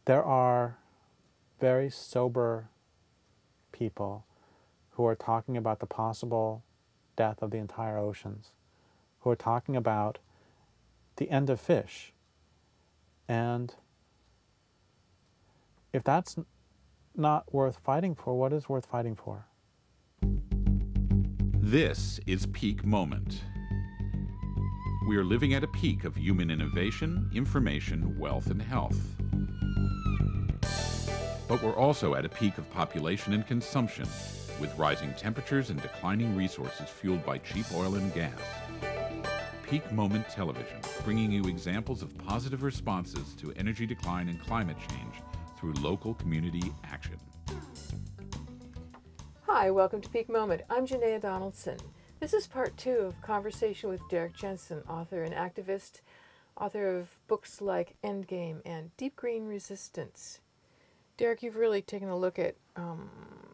there are very sober people who are talking about the possible death of the entire oceans, who are talking about the end of fish. And if that's not worth fighting for, what is worth fighting for? This is Peak Moment. We are living at a peak of human innovation, information, wealth, and health. But we're also at a peak of population and consumption, with rising temperatures and declining resources fueled by cheap oil and gas. Peak Moment Television, bringing you examples of positive responses to energy decline and climate change through local community action. Hi, welcome to Peak Moment. I'm Janaea Donaldson. This is part 2 of conversation with Derrick Jensen, author and activist, author of books like Endgame and Deep Green Resistance. Derrick, you've really taken a look at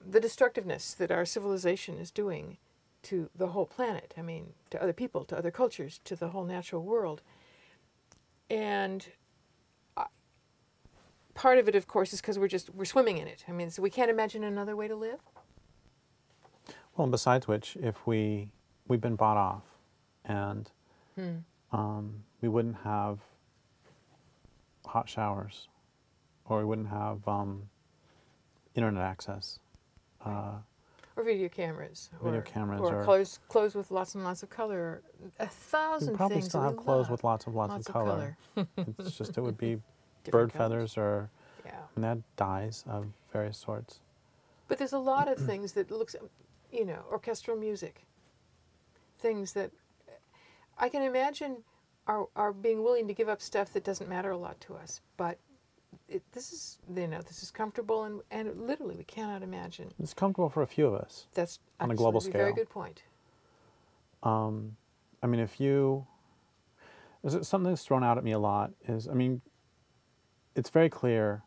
the destructiveness that our civilization is doing to the whole planet. I mean, to other people, to other cultures, to the whole natural world. And part of it, of course, is because we're swimming in it. I mean, so we can't imagine another way to live. Well, and besides which, if we've been bought off, and we wouldn't have hot showers, or we wouldn't have internet access, or video cameras, or clothes with lots and lots of color, a thousand we'd probably things. Still have clothes with lots of color. It's just it would be bird feathers or and that dyes of various sorts. But there's a lot of things that looks. You know, orchestral music, things that I can imagine are being willing to give up stuff that doesn't matter a lot to us. But this is comfortable and literally we cannot imagine. It's comfortable for a few of us. That's on a global scale. A very good point. I mean, something that's thrown out at me a lot is, I mean, it's very clear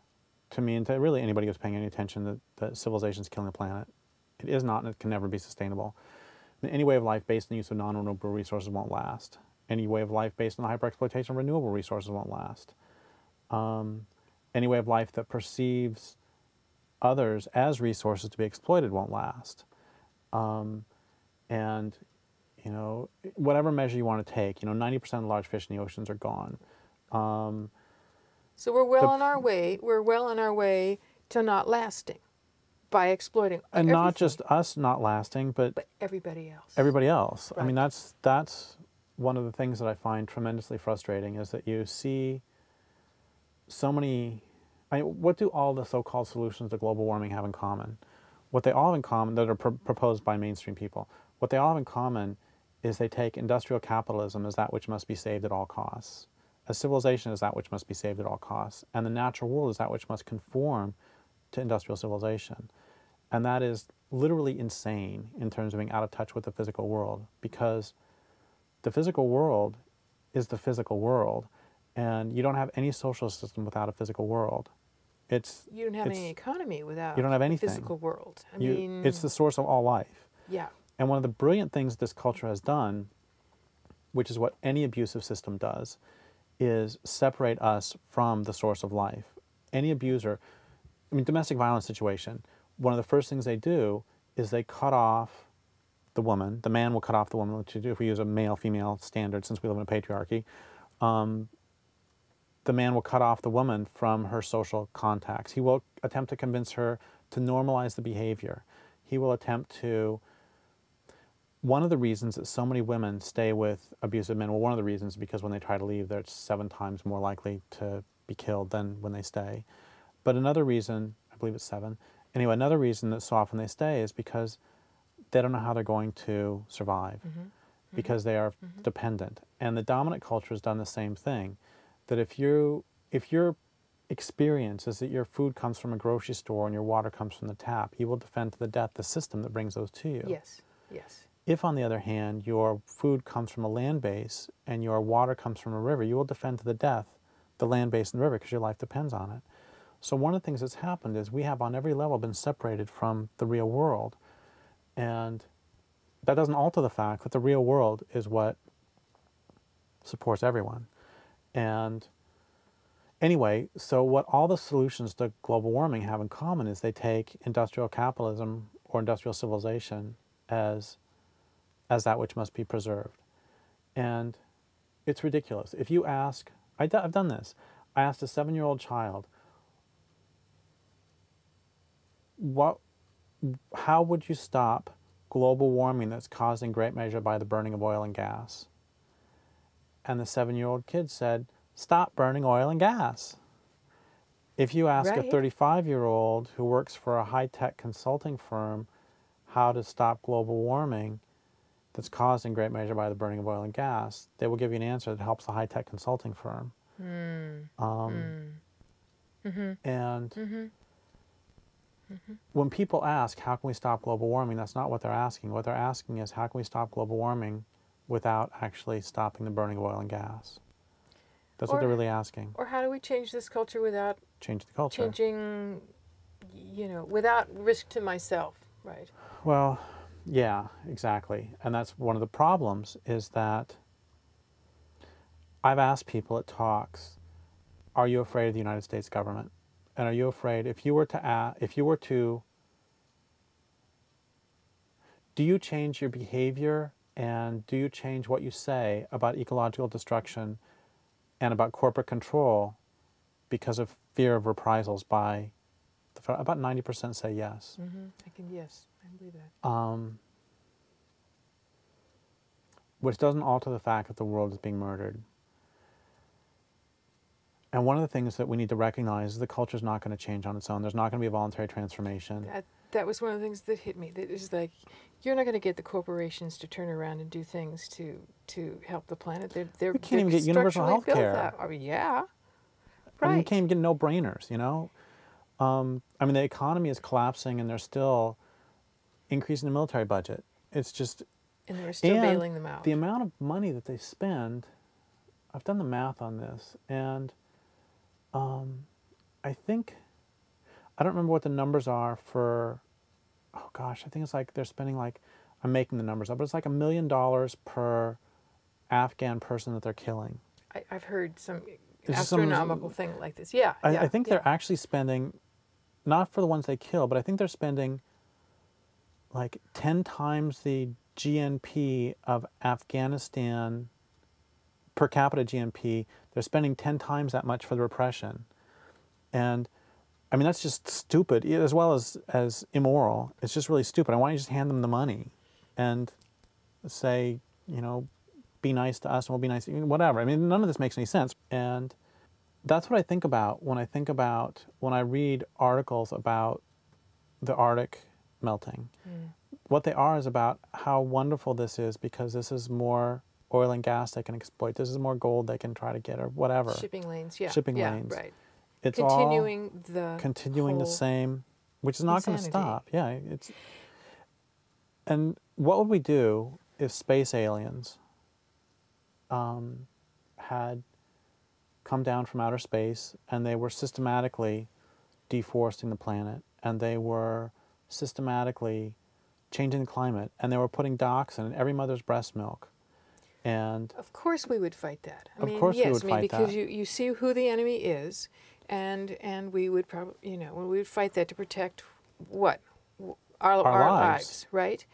to me and to really anybody who's paying any attention that civilization is killing the planet. It is not, and it can never be sustainable. Any way of life based on the use of non-renewable resources won't last. Any way of life based on the hyper-exploitation of renewable resources won't last. Any way of life that perceives others as resources to be exploited won't last. And, you know, whatever measure you want to take, you know, 90% of the large fish in the oceans are gone. So we're well on our way. We're well on our way to not lasting. By exploiting and everything. Not just us not lasting, but everybody else. Everybody else. Right. I mean, that's one of the things that I find tremendously frustrating is that you see so many. I mean, what do all the so-called solutions to global warming have in common? What they all have in common that are proposed by mainstream people. What they all have in common is they take industrial capitalism as that which must be saved at all costs, as civilization as that which must be saved at all costs, and the natural world is that which must conform to industrial civilization. And that is literally insane in terms of being out of touch with the physical world, because the physical world is the physical world, and you don't have any social system without a physical world. You don't have any economy without you don't have anything. The physical world. I mean, it's the source of all life. Yeah. And one of the brilliant things this culture has done, which is what any abusive system does, is separate us from the source of life. Any abuser, I mean, domestic violence situation, one of the first things they do is they cut off the woman. The man will cut off the woman, which if we use a male-female standard since we live in a patriarchy. The man will cut off the woman from her social contacts. He will attempt to convince her to normalize the behavior. He will attempt to... One of the reasons that so many women stay with abusive men, well, one of the reasons is because when they try to leave, they're 7 times more likely to be killed than when they stay. But another reason, I believe it's 7, anyway, another reason that so often they stay is because they don't know how they're going to survive, because they are dependent. And the dominant culture has done the same thing, that if your experience is that your food comes from a grocery store and your water comes from the tap, you will defend to the death the system that brings those to you. Yes, yes. If, on the other hand, your food comes from a land base and your water comes from a river, you will defend to the death the land base and the river because your life depends on it. So one of the things that's happened is we have on every level been separated from the real world. And that doesn't alter the fact that the real world is what supports everyone. And Anyway, so what all the solutions to global warming have in common is they take industrial capitalism or industrial civilization as that which must be preserved. And it's ridiculous. If you ask, I've done this. I asked a 7-year-old child, how would you stop global warming that's caused in great measure by the burning of oil and gas? And the 7-year-old kid said, stop burning oil and gas. If you ask a 35-year-old who works for a high-tech consulting firm how to stop global warming that's caused in great measure by the burning of oil and gas, they will give you an answer that helps the high-tech consulting firm. And when people ask, how can we stop global warming, that's not what they're asking. What they're asking is, how can we stop global warming without actually stopping the burning of oil and gas? That's what they're really asking. Or how do we change this culture without change the culture? Changing, without risk to myself, right? Well, yeah, exactly. And that's one of the problems, is that I've asked people at talks, are you afraid of the United States government? And are you afraid, if you were to, do you change your behavior and do you change what you say about ecological destruction and about corporate control because of fear of reprisals by about 90% say yes. Yes, I believe that. Which doesn't alter the fact that the world is being murdered. And one of the things that we need to recognize is the culture is not going to change on its own. There's not going to be a voluntary transformation. That was one of the things that hit me. That is like, you're not going to get the corporations to turn around and do things to help the planet. They're you can't even get universal health care. I mean, yeah. Right. I mean, you can't even get no-brainers, I mean, the economy is collapsing and they're still increasing the military budget. It's just... And they're still bailing them out. The amount of money that they spend, I've done the math on this, and I think, I don't remember what the numbers are for, oh gosh, I think it's like they're spending like, I'm making the numbers up, but it's like $1 million per Afghan person that they're killing. I've heard some astronomical thing like this. Yeah. I think they're actually spending, not for the ones they kill, but I think they're spending like 10 times the GNP of Afghanistan, per capita GNP. They're spending 10 times that much for the repression. And I mean, that's just stupid, as well as immoral. It's just really stupid. Why don't you just hand them the money and say, be nice to us and we'll be nice to you, whatever. I mean, none of this makes any sense. And that's what I think about when I read articles about the Arctic melting. What they are is about how wonderful this is because this is more oil and gas they can exploit. This is more gold they can try to get or whatever. Shipping lanes, yeah. Shipping lanes. Right. It's continuing the same, which is not going to stop. Yeah, and what would we do if space aliens had come down from outer space and they were systematically deforesting the planet and they were systematically changing the climate and they were putting dioxin in every mother's breast milk? And of course we would fight that. We would fight that. Because you see who the enemy is, and we would probably, we would fight that to protect what? Our lives, right?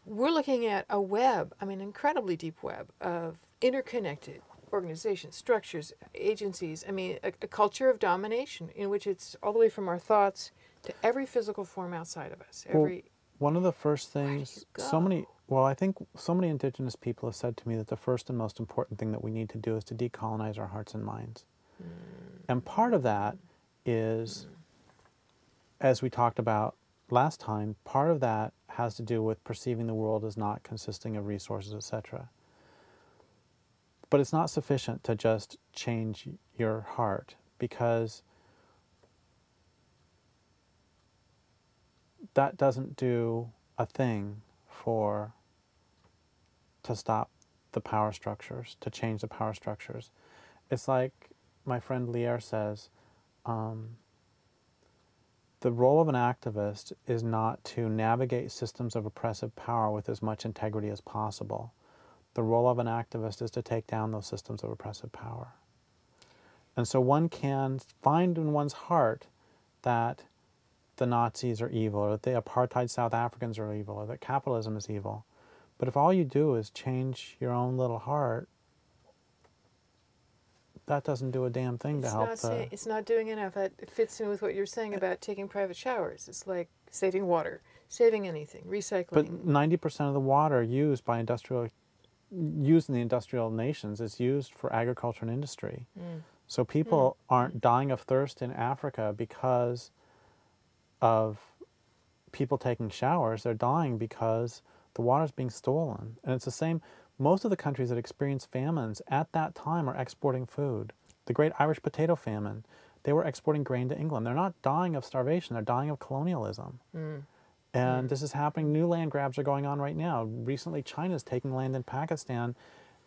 We're looking at a web, incredibly deep web of interconnected organizations, structures, agencies. A culture of domination in which it's all the way from our thoughts to every physical form outside of us. One of the first things, I think so many indigenous people have said to me that the first and most important thing that we need to do is to decolonize our hearts and minds. And part of that is, as we talked about last time, part of that has to do with perceiving the world as not consisting of resources, etc. But it's not sufficient to just change your heart, because that doesn't do a thing to stop the power structures, to change the power structures. It's like my friend Lier says, the role of an activist is not to navigate systems of oppressive power with as much integrity as possible. The role of an activist is to take down those systems of oppressive power. And so one can find in one's heart that the Nazis are evil, or that the apartheid South Africans are evil, or that capitalism is evil. But if all you do is change your own little heart, that doesn't do a damn thing to help the... It's not doing enough. It fits in with what you're saying about taking private showers. It's like saving water, saving anything, recycling. But 90% of the water used in the industrial nations is used for agriculture and industry. So people aren't dying of thirst in Africa because of people taking showers. They're dying because the water's being stolen. And it's the same. Most of the countries that experience famines at that time are exporting food. The Great Irish Potato Famine, they were exporting grain to England. They're not dying of starvation. They're dying of colonialism. And this is happening. New land grabs are going on right now. Recently, China's taking land in Pakistan,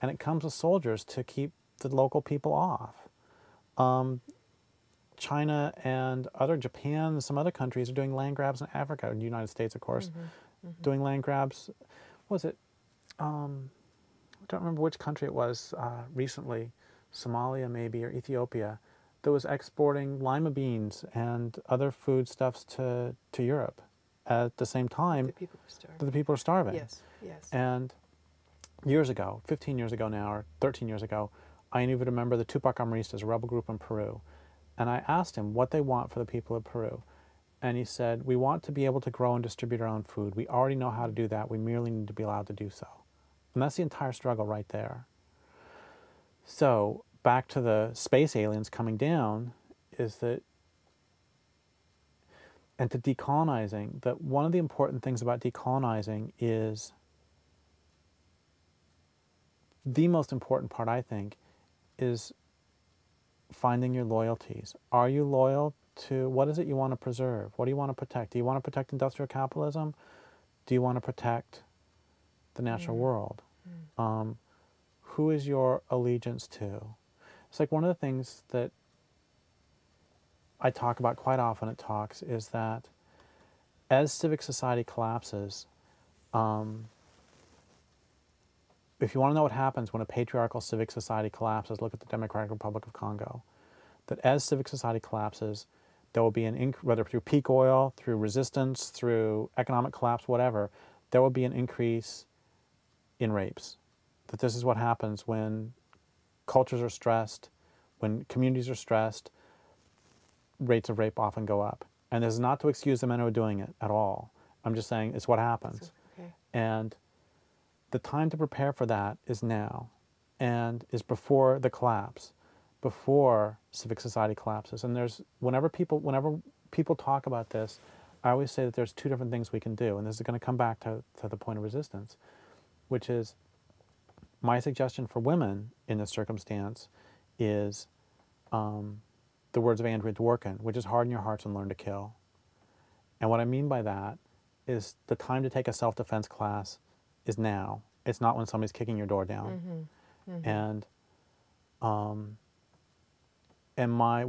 and it comes with soldiers to keep the local people off. China and Japan and some other countries are doing land grabs in Africa, and the United States, of course, doing land grabs. What was it? I don't remember which country it was recently, Somalia maybe, or Ethiopia, that was exporting lima beans and other foodstuffs to Europe at the same time The people are starving. that the people are starving. Yes, yes. And years ago, 15 years ago now, or 13 years ago, I interviewed a member of the Tupac Amaristas, a rebel group in Peru. And I asked him what they want for the people of Peru. And he said, we want to be able to grow and distribute our own food. We already know how to do that. We merely need to be allowed to do so. And that's the entire struggle right there. So back to the space aliens coming down, is that, and to decolonizing, that one of the important things about decolonizing is, the most important part, I think, is finding your loyalties. Are you loyal to, what is it you want to preserve? What do you want to protect? Do you want to protect industrial capitalism? Do you want to protect the natural world? Who is your allegiance to? It's like one of the things that I talk about quite often at talks is that as civic society collapses, if you want to know what happens when a patriarchal civic society collapses, look at the Democratic Republic of Congo. That as civic society collapses, there will be whether through peak oil, through resistance, through economic collapse, whatever, there will be an increase in rapes. That this is what happens when cultures are stressed, when communities are stressed, rates of rape often go up. And this is not to excuse the men who are doing it at all. I'm just saying it's what happens. Okay. And the time to prepare for that is now, and is before the collapse, before civic society collapses. And whenever people talk about this, I always say that there's two different things we can do, and this is going to come back to the point of resistance, which is my suggestion for women in this circumstance is the words of Andrea Dworkin, which is harden your hearts and learn to kill. And what I mean by that is the time to take a self-defense class is now. It's not when somebody's kicking your door down. And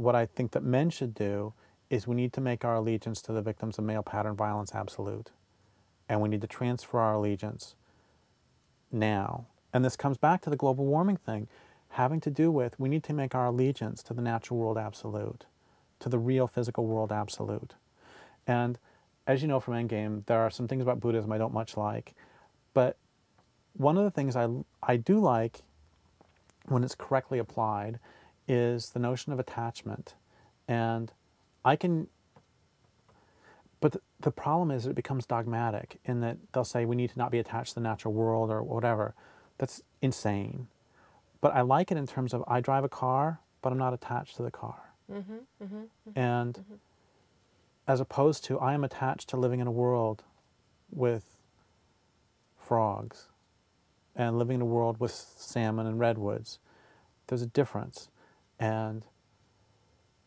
what I think that men should do is we need to make our allegiance to the victims of male pattern violence absolute. And we need to transfer our allegiance now. And this comes back to the global warming thing, having to do with, we need to make our allegiance to the natural world absolute, to the real physical world absolute. And as you know from Endgame, there are some things about Buddhism I don't much like. But one of the things I do like, when it's correctly applied, is the notion of attachment. And but the problem is that it becomes dogmatic in that they'll say we need to not be attached to the natural world or whatever. That's insane. But I like it in terms of I drive a car, but I'm not attached to the car. And as opposed to I am attached to living in a world with frogs and living in a world with salmon and redwoods. There's a difference. And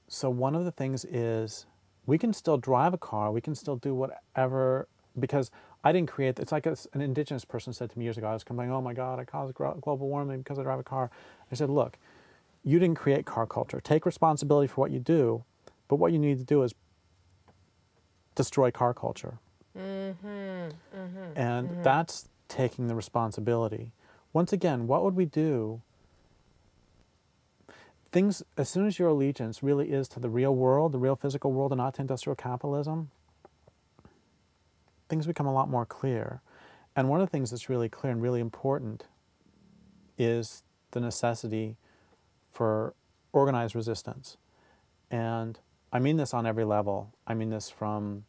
so one of the things is we can still drive a car, we can still do whatever, because I didn't create, it's like an indigenous person said to me years ago, I was complaining, oh my God, I caused global warming because I drive a car. I said, look, you didn't create car culture. Take responsibility for what you do, but what you need to do is destroy car culture. And that's taking the responsibility. Once again, what would we do? things, as soon as your allegiance really is to the real world, the real physical world, and not to industrial capitalism, things become a lot more clear. And one of the things that's really clear and really important is the necessity for organized resistance. And I mean this on every level. I mean this from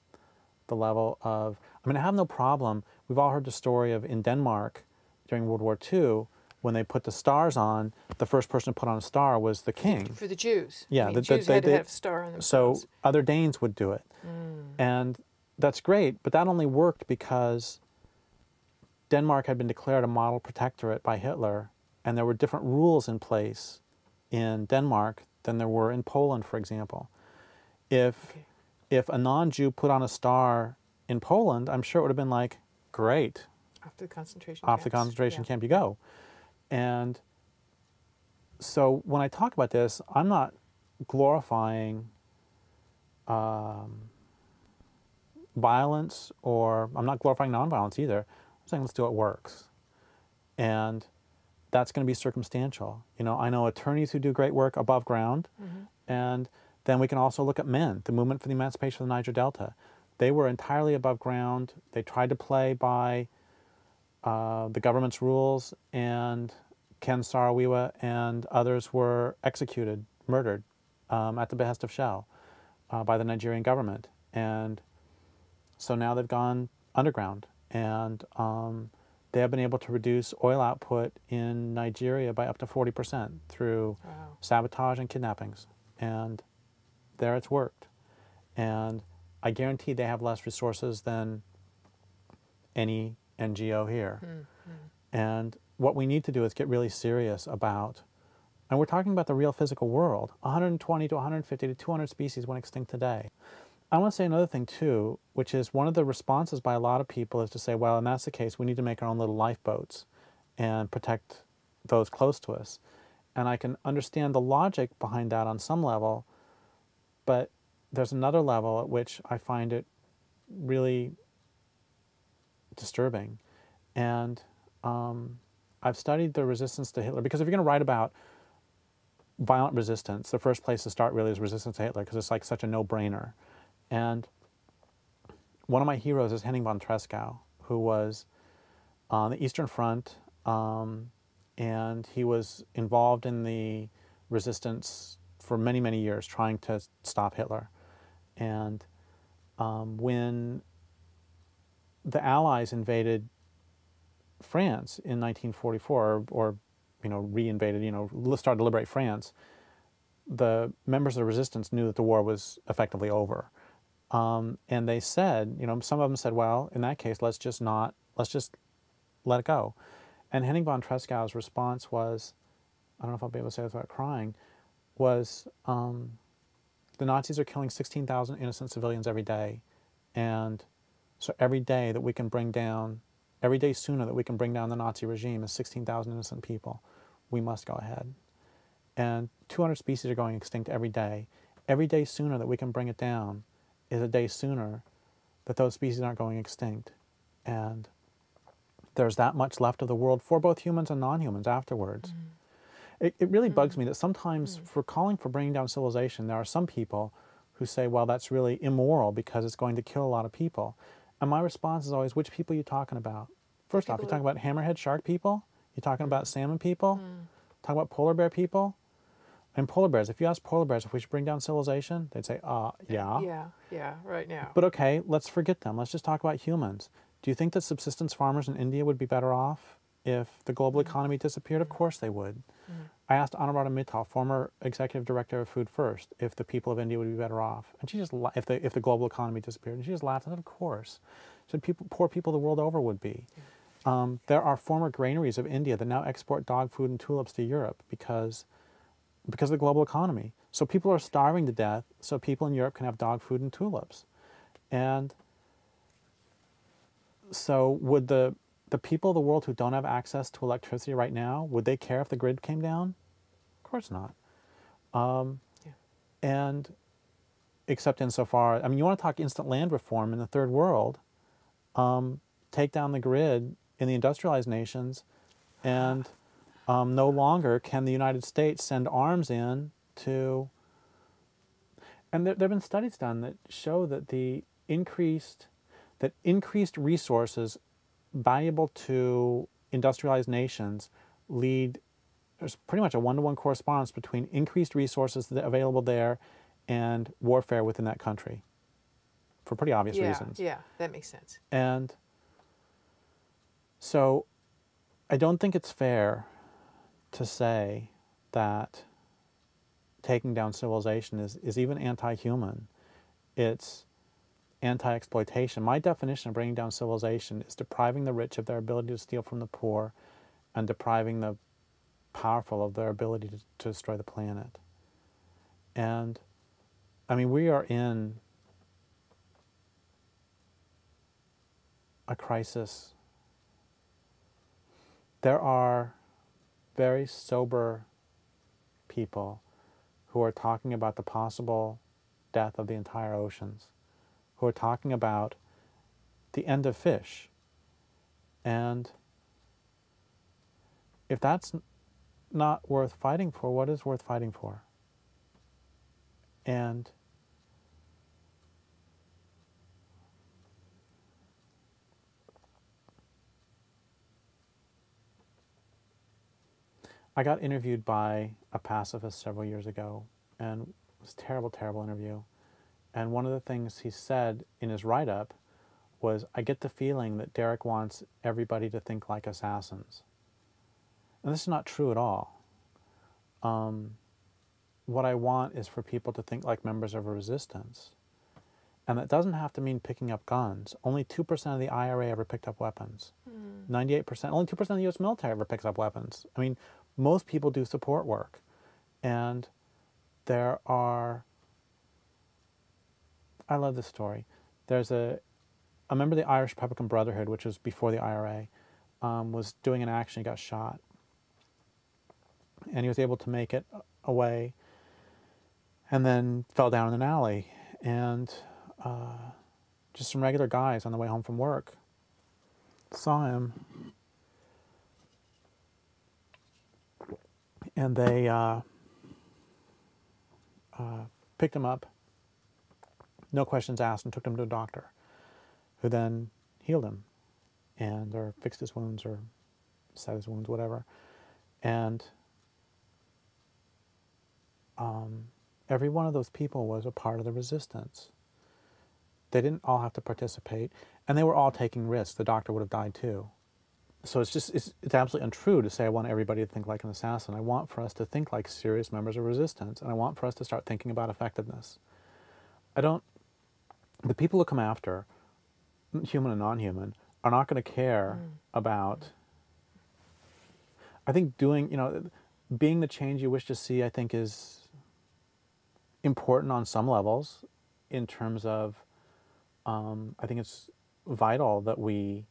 the level of, I mean, I have no problem. We've all heard the story of in Denmark during World War II, when they put the stars on, the first person to put on a star was the king. For the Jews. Yeah, I mean, Jews had to have a star on their So clothes. other Danes would do it. And that's great, but that only worked because Denmark had been declared a model protectorate by Hitler, and there were different rules in place in Denmark than there were in Poland, for example. If a non-Jew put on a star in Poland, I'm sure it would have been like, great, Off to the concentration off the camps. concentration Yeah. camp you go. And so when I talk about this, I'm not glorifying violence, or I'm not glorifying nonviolence either. I'm saying let's do what works. And that's going to be circumstantial. You know, I know attorneys who do great work above ground, and then we can also look at men, the movement for the emancipation of the Niger Delta. They were entirely above ground. They tried to play by the government's rules, and Ken Saro-Wiwa and others were executed, murdered at the behest of Shell by the Nigerian government. And so now they've gone underground, and they have been able to reduce oil output in Nigeria by up to 40% through sabotage and kidnappings. And there it's worked. And I guarantee they have less resources than any NGO here. And what we need to do is get really serious about, and we're talking about the real physical world, 120 to 150 to 200 species went extinct today. I want to say another thing too, which is one of the responses by a lot of people is to say, well, and that's the case, we need to make our own little lifeboats and protect those close to us. And I can understand the logic behind that on some level, but there's another level at which I find it really disturbing. And I've studied the resistance to Hitler, because if you're going to write about violent resistance, the first place to start really is resistance to Hitler, because it's like such a no-brainer. And one of my heroes is Henning von Tresckow, who was on the Eastern Front, and he was involved in the resistance for many, many years, trying to stop Hitler. And when the Allies invaded France in 1944, or reinvaded, started to liberate France, the members of the resistance knew that the war was effectively over. And they said, some of them said, well, in that case, let's just let it go. And Henning von Tresckow's response was, I don't know if I'll be able to say this without crying, was the Nazis are killing 16,000 innocent civilians every day. And so every day that we can bring down, every day sooner that we can bring down the Nazi regime is 16,000 innocent people. We must go ahead. And 200 species are going extinct every day. Every day sooner that we can bring it down is a day sooner that those species aren't going extinct. And there's that much left of the world for both humans and non-humans afterwards. It really bugs me that sometimes for calling for bringing down civilization, there are some people who say, well, that's really immoral because it's going to kill a lot of people. And my response is always, which people are you talking about? First off, you're talking about hammerhead shark people? You're talking about salmon people? Talking about polar bear people? And polar bears, if you ask polar bears if we should bring down civilization, they'd say, yeah. Yeah, right now. But okay, let's forget them. Let's just talk about humans. Do you think that subsistence farmers in India would be better off if the global economy disappeared? Of course they would. I asked Anuradha Mittal, former executive director of Food First, if the people of India would be better off. And she just, if the global economy disappeared, and she just laughed and said, of course. She said, poor people the world over would be. There are former granaries of India that now export dog food and tulips to Europe because of the global economy. So people are starving to death so people in Europe can have dog food and tulips. And so would the people of the world who don't have access to electricity right now, would they care if the grid came down? Of course not. And except insofar, I mean, you want to talk instant land reform in the third world, take down the grid in the industrialized nations, and no longer can the United States send arms in to, and there have been studies done that show that increased resources valuable to industrialized nations there's pretty much a one-to-one correspondence between increased resources available there and warfare within that country, for pretty obvious reasons. Yeah, that makes sense. And so I don't think it's fair to say that taking down civilization is even anti-human. It's anti-exploitation. My definition of bringing down civilization is depriving the rich of their ability to steal from the poor and depriving the powerful of their ability to destroy the planet. And, I mean, we are in a crisis. There are very sober people who are talking about the possible death of the entire oceans, who are talking about the end of fish. And if that's not worth fighting for, what is worth fighting for? And I got interviewed by a pacifist several years ago, and it was a terrible, terrible interview. And one of the things he said in his write-up was, I get the feeling that Derrick wants everybody to think like assassins. And this is not true at all. What I want is for people to think like members of a resistance. And that doesn't have to mean picking up guns. Only 2% of the IRA ever picked up weapons. 98%, only 2% of the US military ever picks up weapons. I mean, most people do support work. And there are, I love this story. There's a member of the Irish Republican Brotherhood, which was before the IRA, was doing an action, he got shot. And he was able to make it away and then fell down in an alley. And just some regular guys on the way home from work saw him, and they picked him up, no questions asked, and took him to a doctor, who then healed him, or fixed his wounds, or set his wounds, whatever. And every one of those people was a part of the resistance. They didn't all have to participate, and they were all taking risks. The doctor would have died too. So it's absolutely untrue to say I want everybody to think like an assassin. I want for us to think like serious members of resistance, and I want for us to start thinking about effectiveness. The people who come after, human and non-human, are not going to care about, I think being the change you wish to see, I think, is important on some levels in terms of, I think it's vital that we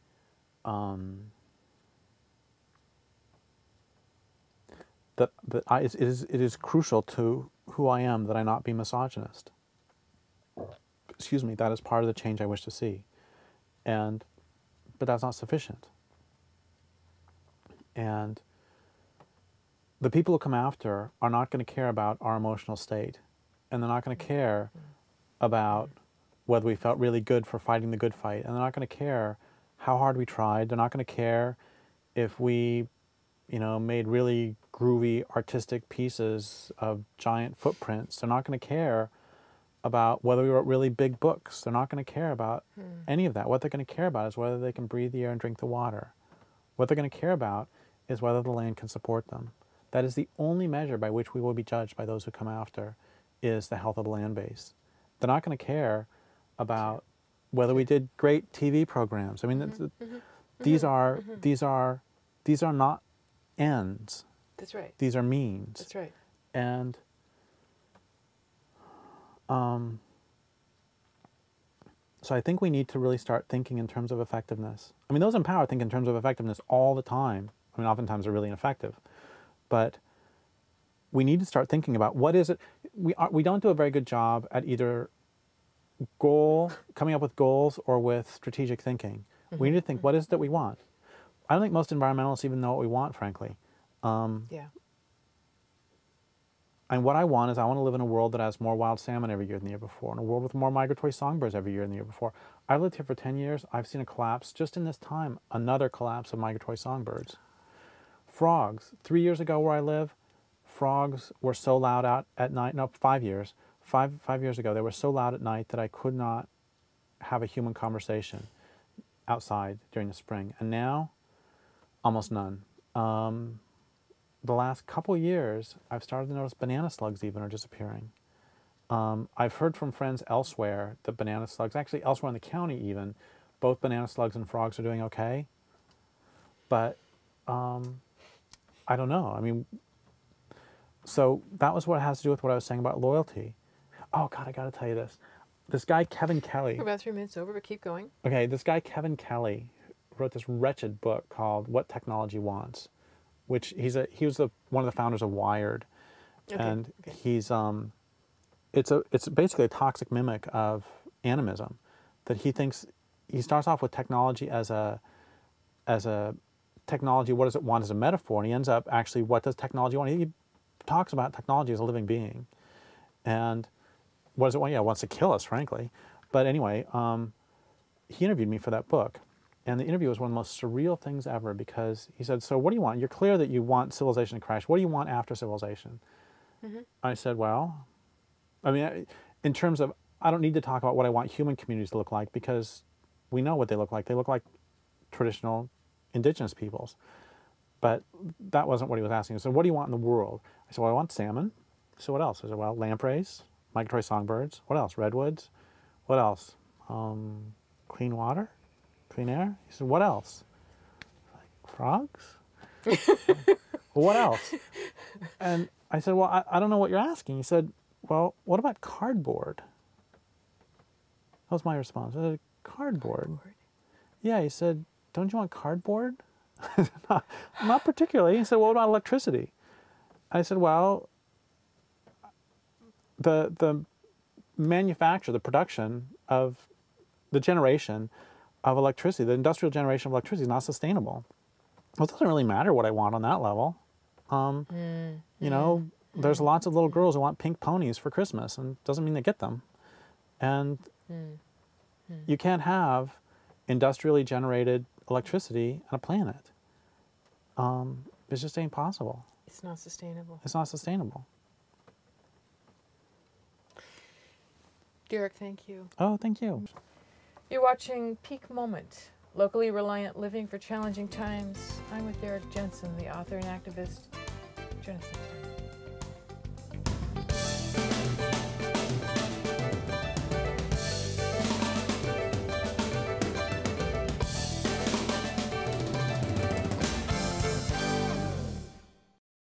it is crucial to who I am that I not be misogynist. Excuse me, that is part of the change I wish to see. But that's not sufficient. And the people who come after are not going to care about our emotional state. And they're not going to care about whether we felt really good for fighting the good fight. And they're not going to care how hard we tried. They're not going to care if we, made really groovy artistic pieces of giant footprints. They're not going to care about whether we wrote really big books. They're not going to care about any of that. What they're going to care about is whether they can breathe the air and drink the water. What they're going to care about is whether the land can support them. That is the only measure by which we will be judged by those who come after, is the health of the land base. They're not going to care about whether we did great TV programs. I mean, these are not ends. That's right. These are means. That's right. And so I think we need to really start thinking in terms of effectiveness. I mean, those in power think in terms of effectiveness all the time. I mean, oftentimes they're really ineffective. But we need to start thinking about what is it. We don't do a very good job at either coming up with goals or with strategic thinking. We need to think, what is it that we want? I don't think most environmentalists even know what we want, frankly. Yeah. And what I want is I want to live in a world that has more wild salmon every year than the year before, and a world with more migratory songbirds every year than the year before. I've lived here for 10 years. I've seen a collapse just in this time, another collapse of migratory songbirds. Frogs. 3 years ago where I live, frogs were so loud out at night. No, 5 years. Five years ago, they were so loud at night that I could not have a human conversation outside during the spring. And now, almost none. The last couple of years, I've started to notice banana slugs even are disappearing. I've heard from friends elsewhere that banana slugs, actually elsewhere in the county even, both banana slugs and frogs are doing okay. But I don't know. I mean, so that was what it has to do with what I was saying about loyalty. Oh, God, I got to tell you this. This guy, Kevin Kelly. We're about 3 minutes over, but keep going. Okay, this guy, Kevin Kelly, wrote this wretched book called What Technology Wants, which he was one of the founders of Wired. Okay. And he's it's basically a toxic mimic of animism, that he thinks he starts off with technology as a technology, what does it want as a metaphor, and he ends up actually, what does technology want? He talks about technology as a living being. And what does it want? Yeah, it wants to kill us, frankly. But anyway, he interviewed me for that book. And the interview was one of the most surreal things ever, because he said, so what do you want? You're clear that you want civilization to crash. What do you want after civilization? Mm-hmm. I said, well, I mean, in terms of, I don't need to talk about what I want human communities to look like, because we know what they look like. They look like traditional indigenous peoples. But that wasn't what he was asking. He said, what do you want in the world? I said, well, I want salmon. So what else? I said, well, lampreys, migratory songbirds. What else? Redwoods. What else? Clean water, clean air. He said, what else? Like, frogs? Well, what else? And I said, well, I don't know what you're asking. He said, well, what about cardboard? That was my response. I said, cardboard? Yeah, he said, don't you want cardboard? Not particularly. He said, well, what about electricity? I said, well, the manufacture, the production of the generation of electricity, the industrial generation of electricity is not sustainable. Well, it doesn't really matter what I want on that level. You know, there's lots of little girls who want pink ponies for Christmas, and it doesn't mean they get them. And you can't have industrially generated electricity on a planet. It's just ain't possible. It's not sustainable. It's not sustainable. Derrick, thank you. Oh, thank you. You're watching Peak Moment, Locally Reliant Living for Challenging Times. I'm with Derrick Jensen, the author and activist. Join us next time.